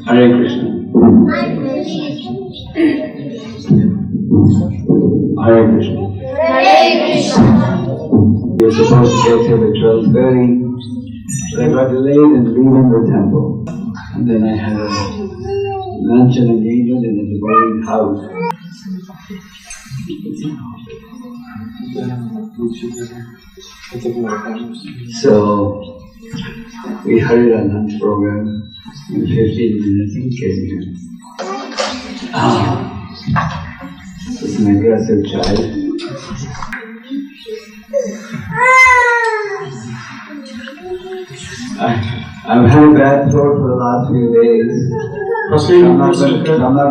Hare Krishna. Hare Krishna. We were supposed to get here at 12:30, but I got delayed in leaving the temple. And then I had a luncheon engagement in the devotee house. So we hurried our lunch program. In 15 minutes he came here. It's an aggressive child. I've had a bad throat for the last few days. I'm not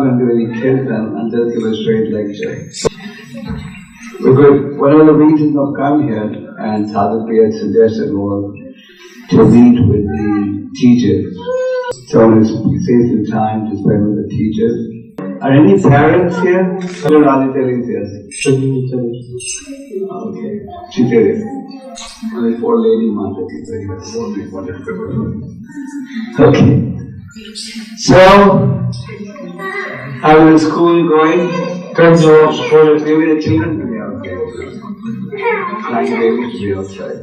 going to do any kirtan and just give a straight lecture. Because one of the reasons I've come here, and Sadhguru had suggested, was to meet with the teachers. So it saves you time to spend with the teachers. Are any parents here? Hello, Radhika is here. Okay. She did it. Only 4 lady Mataji. Okay. So, how is school going? Maybe the children to be outside. Crying babies to be outside.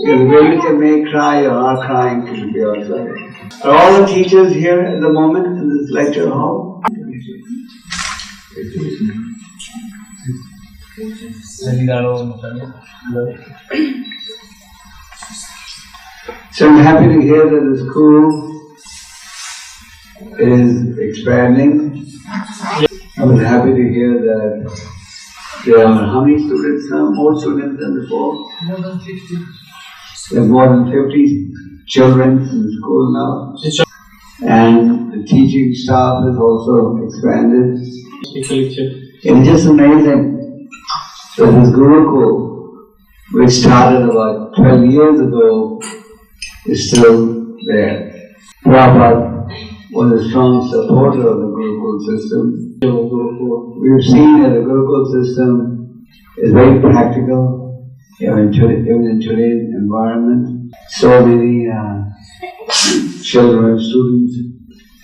If the baby can make cry or are crying, it should be outside. Are all the teachers here at the moment in this lecture hall? So I'm happy to hear that the school is expanding. I was happy to hear that there are how many students now? More students than before? More than 50. There are more than 50 children in the school now. And the teaching staff has also expanded. It's just amazing that this Gurukul, which started about 12 years ago, is still there. Prabhupada was a strong supporter of the Gurukul system. We've seen that the Gurukul system is very practical, even in today's environment. So many children, students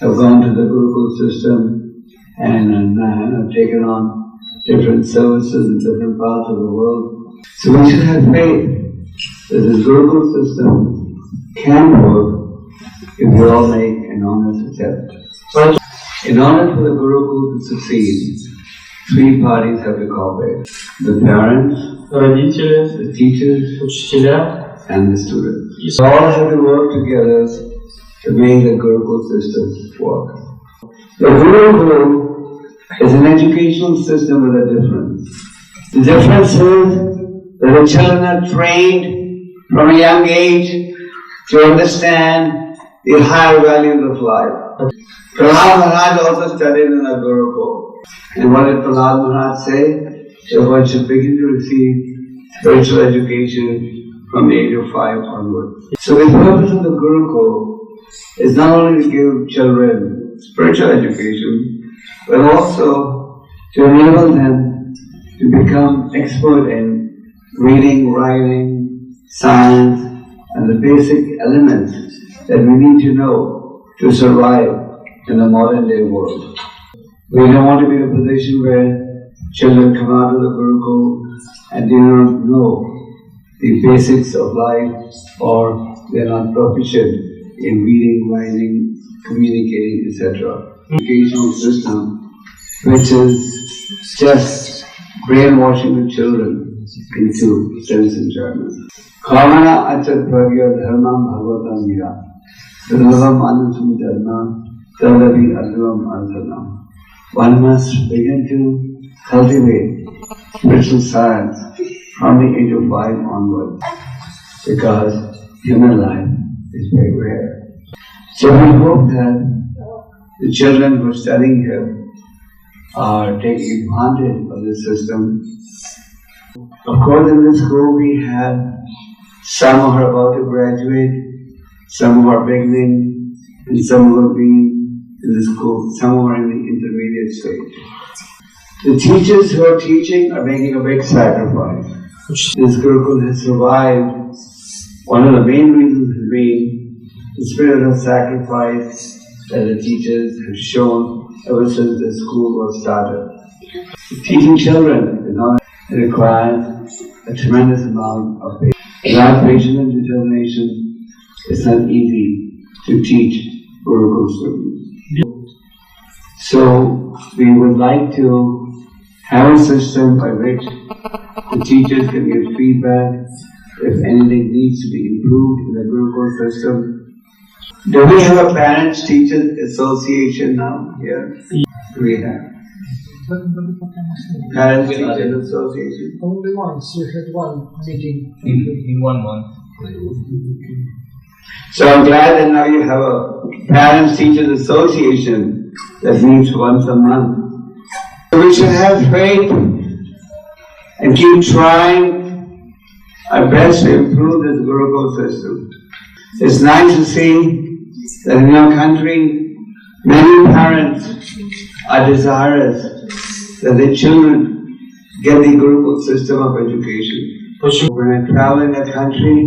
have gone to the Gurukul system and have taken on different services in different parts of the world. So we should have faith that the Gurukul system can work if we all make an honest attempt. In order for the Gurukul to succeed, 3 parties have to cooperate: the parents, the teachers, and the students. So all have to work together to make the Gurukul system work. The Gurukul is an educational system with a difference. The difference is that the children are trained from a young age to understand the higher values of life. Prahlad Maharaj also studied in a Gurukul. And what did Prahlad Maharaj say? That one should begin to receive spiritual education from the age of 5 onwards. So the purpose of the Gurukul is not only to give children spiritual education, but also to enable them to become expert in reading, writing, science, and the basic elements that we need to know to survive in the modern day world. We don't want to be in a position where children come out of the Gurukul and do not know the basics of life, or they are not proficient in reading, writing, communicating, etc. Educational system which is just brainwashing the children into sense enjoyment. Kamana achat bhagya dharmam bhagavatam mira. Dharvam anusum dharma tadavi advam adhanam. One must begin to cultivate spiritual science from the age of 5 onwards, because human life is very rare. So we hope that the children who are studying here are taking advantage of this system. Of course, in this school we have some who are about to graduate, some who are beginning, and some who will be in the school, some who are in the intermediate stage. The teachers who are teaching are making a big sacrifice. This Gurukul has survived. One of the main reasons has been the spirit of sacrifice that the teachers have shown ever since the school was started. Teaching children, it requires a tremendous amount of patience. Without patience and determination, it's not easy to teach Gurukul students. So, we would like to have a system by which the teachers can give feedback if anything needs to be improved in the Gurukul system. Do we have a Parents-Teachers Association now here? Do we have? Parents-Teachers Association? Only once, we had one meeting. In 1 month. So I'm glad that now you have a Parents-Teachers Association that meets once a month. So we should have faith and keep trying our best to improve this Gurukul system. It's nice to see that in our country, many parents are desirous that their children get the Gurukul system of education. When I travel in the country,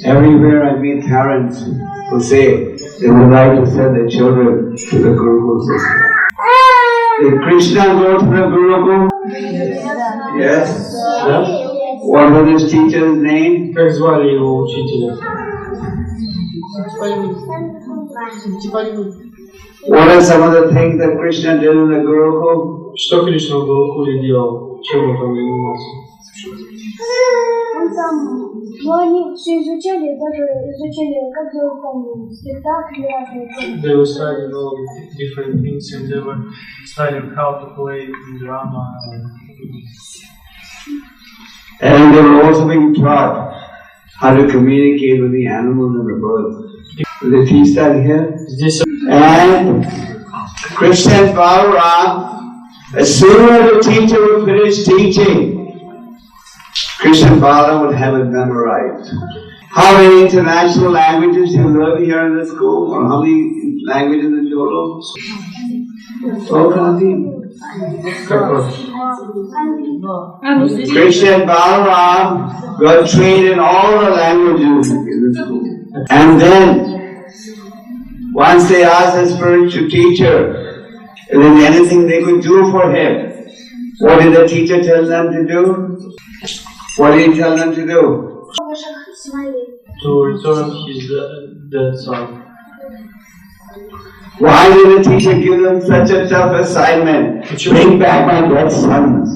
everywhere I meet parents who say they would like to send their children to the Gurukul system. Did Krishna go to the Gurukul? Yes. What was his teacher's name? Как звали его учителя? What are some of the things that Krishna did in the Gurukul? Что Кришна в Гурукуле делал? Чем он там занимался? Он там, они все изучали, даже изучали, как делать там спектакли разные. They were studying all different things and they were studying how to play drama. And they were also being taught how to communicate with the animals and the birds. Will they teach that here? And Krishna and Balaram, as soon as the teacher would finish teaching, Krishna and Balaram would have it memorized. How many international languages you learn here in the school? Or how many languages in total? Krishna and Balaram got trained in all the languages in the school. And then, once they asked the spiritual teacher if there was anything they could do for him, what did the teacher tell them to do? What did he tell them to do? To return his dead son. Why did the teacher give them such a tough assignment? Bring back my dead sons.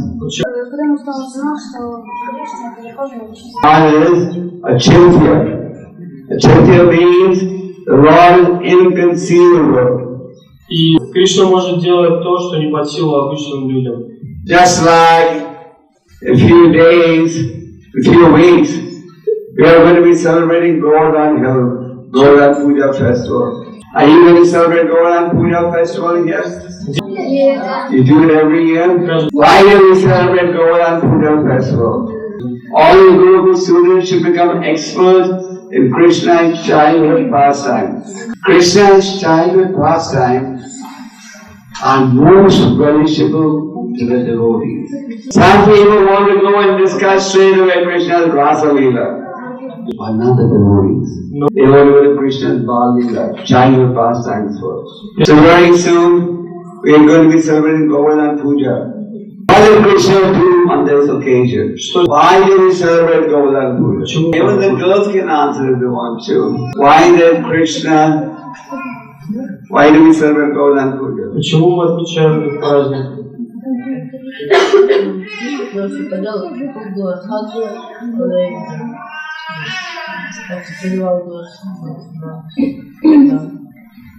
God is a Chintya. A Chintya means the Lord is inconceivable. И Кришна может делать то, что не под силу обычным людям. Just like a few days, a few weeks, we are going to be celebrating Govardhan Hill, Govardhan Puja Festival. Are you going to celebrate Govardhan Puja Festival here? Yeah. You do it every year? Why do we celebrate Govardhan Puja Festival? All the Gurukul students should become experts in Krishna's childhood pastime. Krishna's childhood pastime are most relishable to the devotees. Some people want to go and discuss straight away Krishna's Rasa Leela, but not the devotees. They want to go to Krishna's Bal Leela, childhood pastimes first. So very soon, we are going to be celebrating Govardhan Puja. What did Krishna do on this occasion? Why do we celebrate Govardhan Puja? Even the girls can answer if they want to. Why do we celebrate Govardhan Puja? Почему мы отмечаем этот праздник?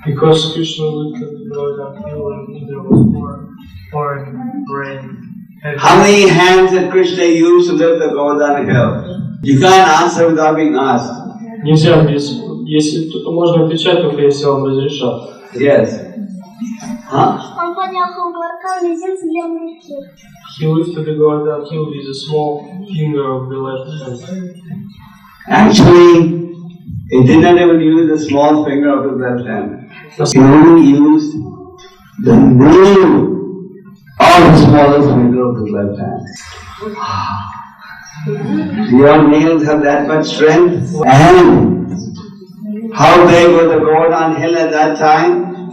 Because Krishna looked at the Govardhan Hill and there was more rain. How many hands did Krishna use to lift the Govardhan Hill? You can't answer without being asked. Нельзя если можно отвечать только если вам разрешат. Yes. Huh? Он поднял Govardhan Hill с левой руки. He lifted the Govardhan Hill with a small finger of the left hand. Actually, he did not even use the small finger of his left hand. He only used the nail of the smallest finger of his left hand. Your nails have that much strength, and How big was the Govardhan hill at that time?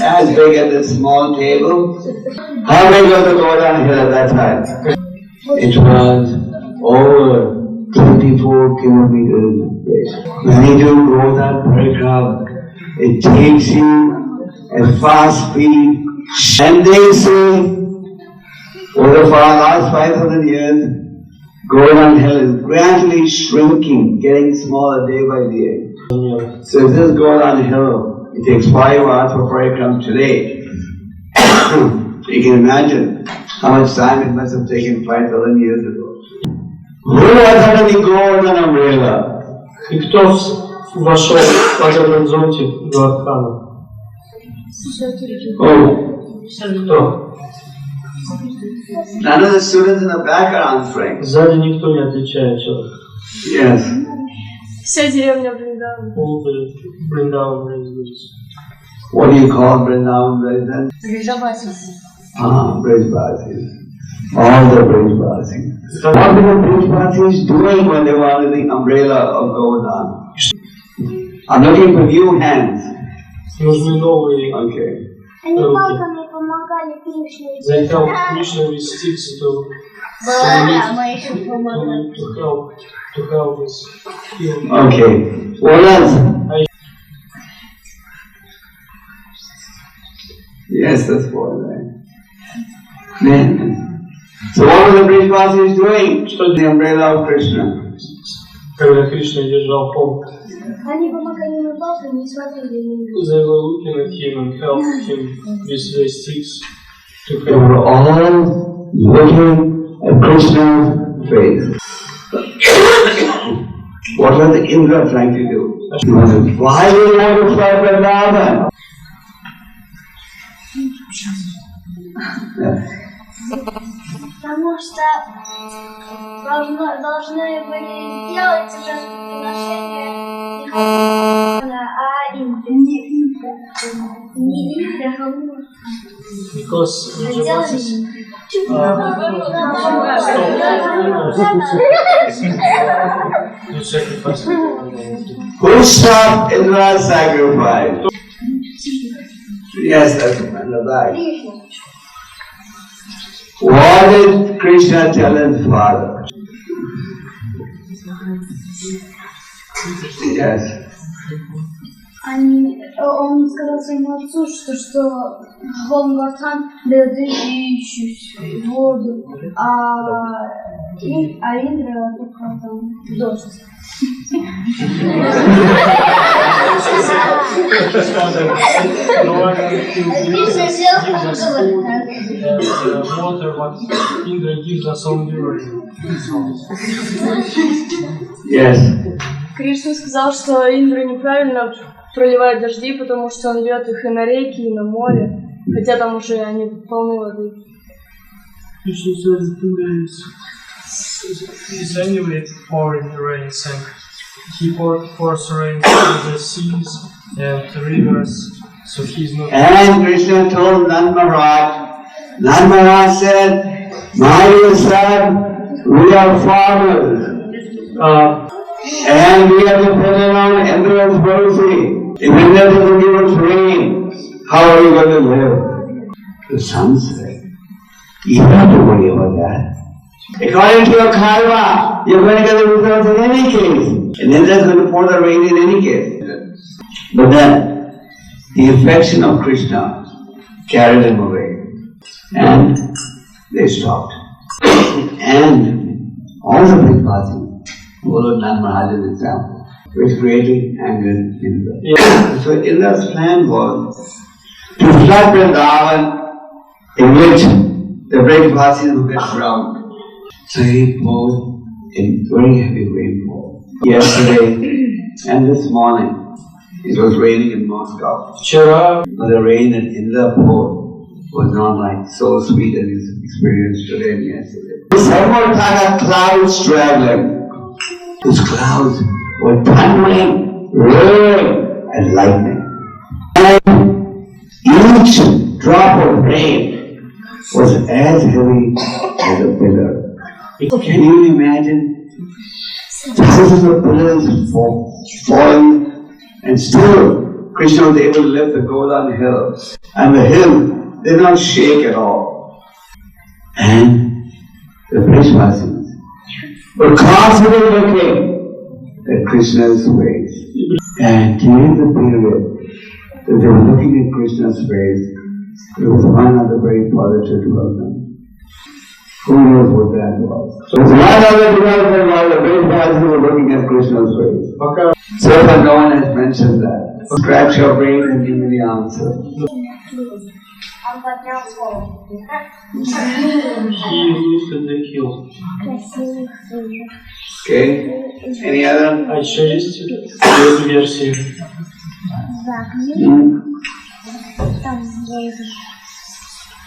As big as this small table. How big was the Govardhan hill at that time? It was over 24 kilometers in place. When you do Govardhan Parikrama, it takes you at fast speed. And they say, over the last 5,000 years, Govardhan hill is gradually shrinking, getting smaller day by day. So if this Govardhan hill, it takes 5 hours for parikrama today. You can imagine how much time it must have taken 5,000 years ago. Who was under the Govardhan umbrella? И кто вошел под этот зонтик Гвардхана? Кто? None of the students in the back are answering. Сзади никто не отвечает. Yes. Вся деревня Вриндаван. All the Vrindavan residents. What do you call Vrindavan residents? Брижабасис. Brijbasis. All the Brijbasis. What were the Brijbasis doing when they were under the umbrella of Govardhan? I'm looking for new hands. Нужны новые. Okay. Они палками помогали Кришне. They helped Krishna with sticks to help us heal. Okay. What else? Yes, that's what So what were the Brijbasis doing? The umbrella of Krishna. Когда Кришна держал пол, Они помогали ему палками и смотрели на него. they were looking at him and helped him with their sticks to They help. were all looking at Krishna's face. What was the Indra trying to do? Why do you want to fly Vrindavan? Потому что должны были сделать жертвоприношение Индре. Не Индре, а Because Vrindavan Who stopped Indra's sacrifice? Yes, that's in the back. What did Krishna tell his father? Yes. Он сказал своему отцу, что Бог Гвардхан дает ищущую воду, а Индра только там дождь. water, but Indra gives us only rain. Yes. Кришна сказал, что Индра неправильно проливает дожди, потому что он льет их и на реки, и на море, хотя там уже они полны воды. Krishna says Indra is anyway pouring rains, and he pours rain to the seas and the rivers, so he's not. And Krishna told Nand Maharaj. Nand Maharaj said, "My dear son, we are farmers. And we are dependent on Indra's mercy. If Indra doesn't give us rain, how are we going to live?" The son said, "You don't have to worry about that. According to your karma, you're going to get the results in any case. And Indra's going to pour the rain in any case." But then, the affection of Krishna carried him away. And they stopped. And all the Brijbasis followed Nand Maharaj's example, which greatly angered Indra. So Indra's plan was to flood Vrindavan, in which the Brijbasis would get drowned. So he poured in very heavy rainfall. Yesterday and this morning, it was raining in Moscow. But the rain that Indra poured was not like so sweet as his experience today and yesterday. Several kind of clouds traveling. Those clouds were thundering, roaring, and lightning. And each drop of rain was as heavy as a pillar. Can you imagine thousands of pillars falling, and still Krishna was able to lift the Golan hill. And the hill did not shake at all. And the Brajvasis were constantly looking at Krishna's face. And during the period that they were looking at Krishna's face, there was one other very positive development. Who knows what that was? So one other development was the Brajvasis were looking at Krishna's face. So far no one has mentioned that. Scratch your brain and give me the answer. He lifted the hill. Okay? Any other? А еще есть версии.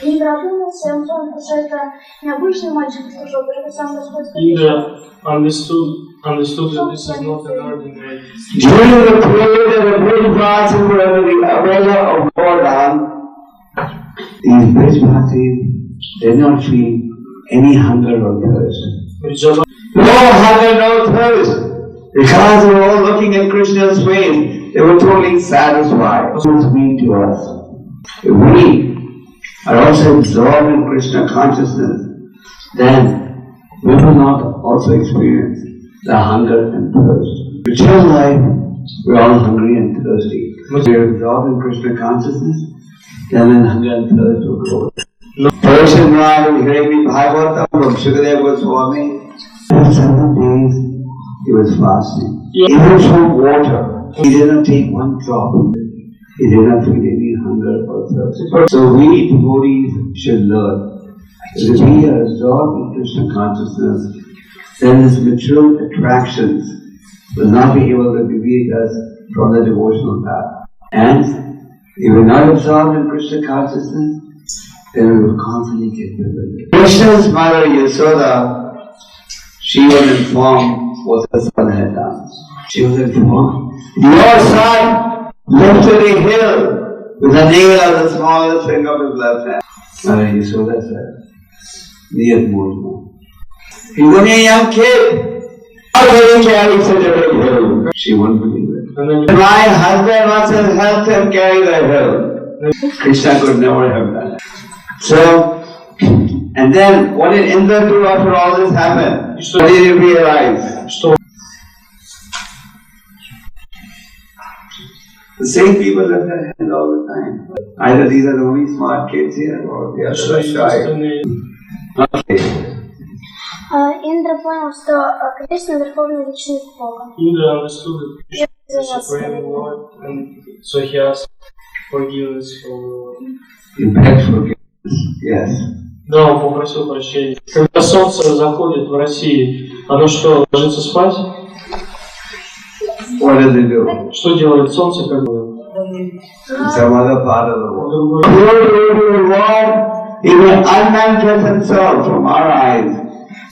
Индра опомнился, он понял, что это необычный мальчик, что это сам Господь. Indra understood that this is not an ordinary. During the period of the Brajvasis were under the umbrella of Govardhan, these Brajvasis did not feel any hunger or thirst. No hunger, no thirst. Because they were all looking at Krishna's face, they were totally satisfied. What does it mean to us? If we are also absorbed in Krishna consciousness, then we will not also experience the hunger and thirst. Material life, we are all hungry and thirsty. If we are absorbed in Krishna consciousness, then hunger and thirst will go. First in Ram, hearing the Bhagavatam from 𝐾𝐲 Goswāmī, for 7 days he was fasting. Even from water, he did not take one drop. He did not feel any hunger or thirst. So we devotees should learn that if we are absorbed in Krishna consciousness, then these material attractions will not be able to deviate us from the devotional path. And if we are not absorbed in Krishna consciousness, then we will constantly get bewildered. Krishna's mother Yasoda, she was informed what her son had done. She was informed, your son lifted a hill with a nail of the smallest finger of his left hand. Mother Yasoda said, Niyat Mujna. He's only a young kid. How can he carry such a big hill? She wouldn't believe it. My husband once has helped him carry the hill. Krishna could never have done it. So, and then what did Indra do after all this happened? What did he realize? The same people left their hand all the time. Either these are the only smart kids here or they are shy. Okay. Индра понял, что Кришна Верховный Личность Бога. Indra understood that Krishna is the Supreme Lord, and so he asked forgiveness for. He begged forgiveness. Yes. Да, он попросил прощения. Когда солнце заходит в России, оно что, ложится спать? What does it do? Что делает солнце, как бы? In some other part of the world. He will unmanifest himself from our eyes,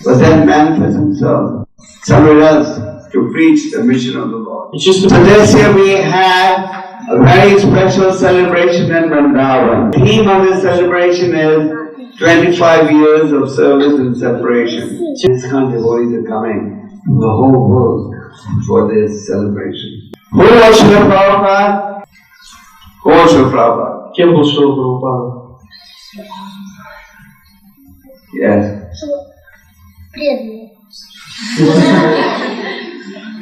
but then manifest himself somewhere else to preach the mission of the Lord. So this year we had a very special celebration in Vrindavan. The theme of this celebration is 25 years of service and separation. ISKCON devotees are coming from the whole world for this celebration. Who was Śrīla Prabhupada? Who was Śrīla Prabhupada? Кем был Śrīla Prabhupada? Yes. Преданный.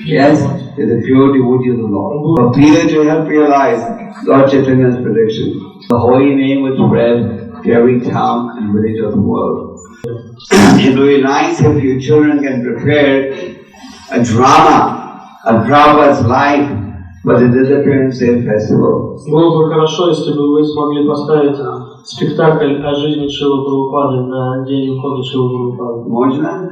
Yes, is a pure devotee of the Lord. For Peter to help realize Lord Chaitanya's prediction. The holy name was spread to every town and village of the world. It would be nice if your children can prepare a drama of Prabhupada's life for the Disappearance Day festival. Было бы хорошо, если бы вы смогли поставить спектакль о жизни Śrīla Prabhupada на день ухода Śrīla Prabhupada. Можно?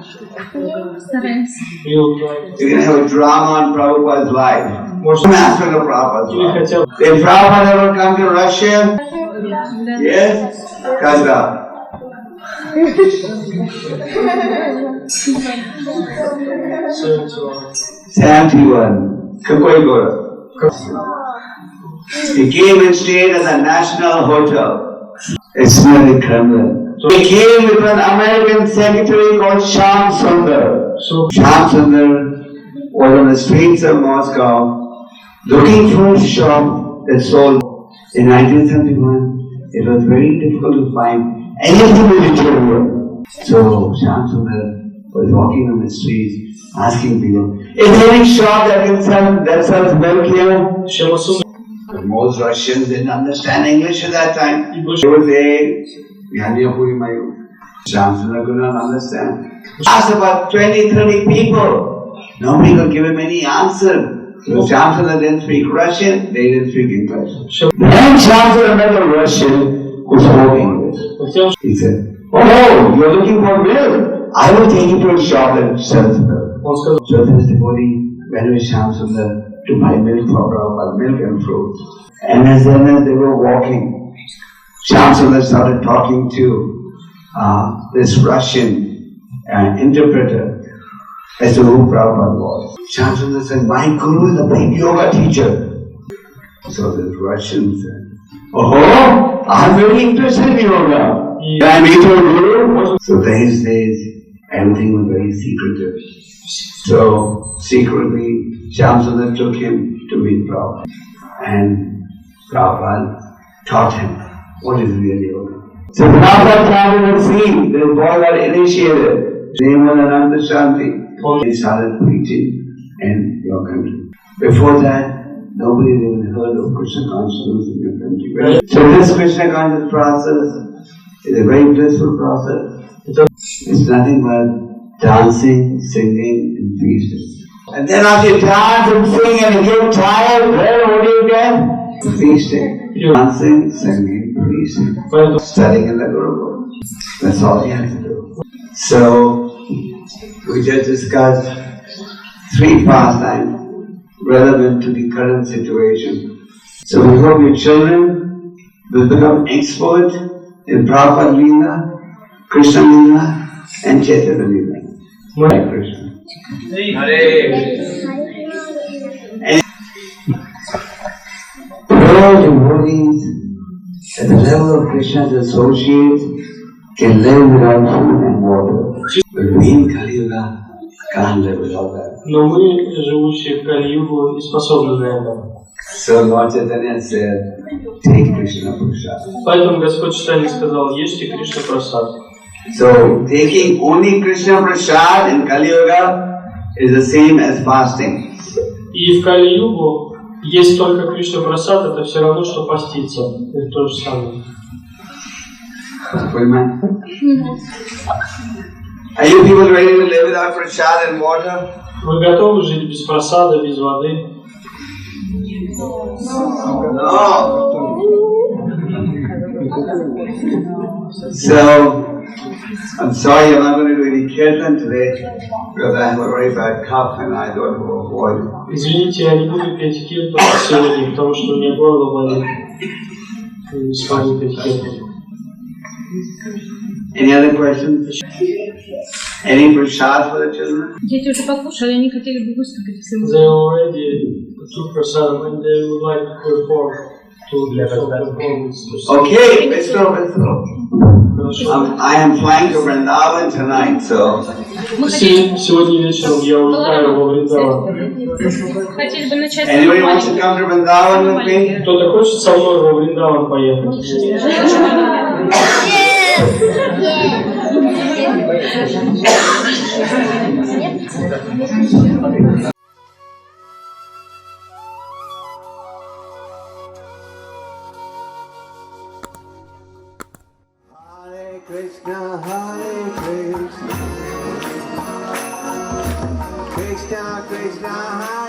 You'll try. You can have a drama on Prabhupada's life. Можно. Aspect of Prabhupada's Или life. хотя бы. Did Prabhupada ever come to Russia? Yes? Kada? 71. Какой город? He came and stayed at the National Hotel. It's near the Kremlin. He came with an American secretary called Shyam Sundar. Shyam Sundar was on the streets of Moscow looking for a shop that sold. In 1971, it was very difficult to find anything material. So Shyamsundar was walking on the streets asking people, is there any shop that sells milk here? But most Russians didn't understand English at that time. They would say, Shyamsundar could not understand. Asked about 20, 30 people. Nobody could give him any answer. So Shyamsundar didn't speak Russian, they didn't speak English. Then Shyamsundar met a Russian who spoke English. He said, oh, you're looking for milk? I will take you to a shop that sells milk. So this devotee went with Shyamsundar to buy milk for Prabhupada, milk and fruits. And as they were walking, Shyamsundar started talking to this Russian interpreter as to who Prabhupada was. Shyamsundar said, my guru is a big yoga teacher. So this Russian said, oh, I'm very interested in yoga. Can I meet your guru? So these days, everything was very secretive. So secretly, Shyamsundar took him to meet Prabhupada. And Prabhupada taught him what is real yoga. So Prabhupada traveled to see, this boy got initiated. His name was Ananta Shanti. He started preaching in your country. Before that, nobody had even heard of Krishna consciousness in your country. So this Krishna consciousness process is a very blissful process. It's nothing but dancing, singing, and feasting. And then after you dance and sing and you get tired, then what do you get? Feasting. Dancing, singing, feasting. Studying in the Gurukul. That's all you have to do. So, we just discussed 3 pastimes relevant to the current situation. So we hope your children will become expert in Prabhupada Leela, Krishna Leela, and Chaitanya Leela. Hare Krishna. Hare Krishna. All devotees at the level of Krishna's associates can live without food and water. But we in Kali Yuga can't live without that. Но мы, живущие в Кали-югу, не способны на это. So Lord Chaitanya said, take Krishna Prasad. Поэтому Господь Чайтанья сказал, ешьте Кришна Прасад. So taking only Krishna Prasad in Kali Yuga is the same as fasting. И в Кали-югу есть только Кришна Прасад, это все равно, что поститься. Это то же самое. Are you people ready to live without prasad and water? Вы готовы жить без прасада, без воды? No. So, I'm sorry I'm not going to do any kirtan today because I have a very bad cough and I don't have a voice. Извините, я не буду петь киртан сегодня, потому что у меня горло болит. Не смогу петь киртан. Any other questions? Any prasad for the children? Дети уже покушали, они хотели бы выступить. They already took prasad and they would like to perform. Okay, Vishnu. I am flying to Vrindavan tonight, so. Сегодня вечером я улетаю во Вриндаван. Anybody wants to come to Vrindavan with me? Кто-то хочет со мной во Вриндаван поехать? Krishna, Hare Krishna, Krishna Krishna, Hare